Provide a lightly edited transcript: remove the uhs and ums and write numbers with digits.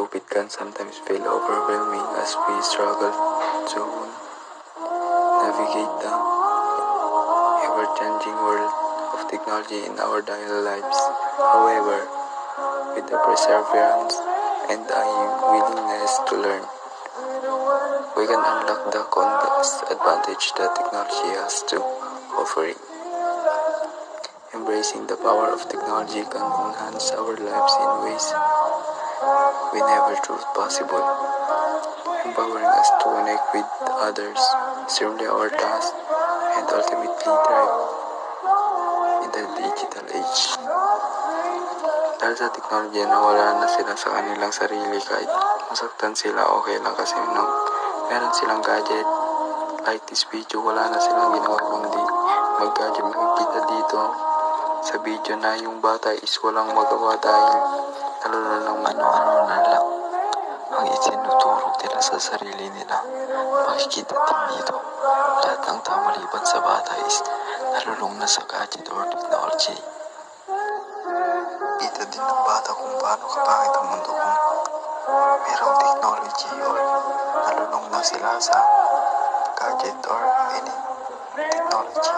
hope it can sometimes feel overwhelming as we struggle to navigate the ever-changing world of technology in our daily lives. However, with the perseverance and the willingness to learn, we can unlock the countless advantage that technology has to offer. Embracing the power of technology can enhance our lives in ways we never thought possible, empowering us to connect with others, streamline our tasks, and ultimately thrive in the digital age. Dahil sa technology, nawala na sila sa kanilang sarili kahit masaktan sila, okay lang kasi meron silang gadget. Like this video, wala na silang ginawa kundi mag-gadget. Makikita dito sa video na yung bata is walang magawa dahil nalala ng ano-ano na lang ang itinuturo nila sa sarili nila. Makikita din dito, lahat ng tao maliban sa bata is nalulung na sa gadget or technology. Kita din ng bata kung paano kapangit ang mundo kung merong technology or nalulung na sila sa gadget or any technology.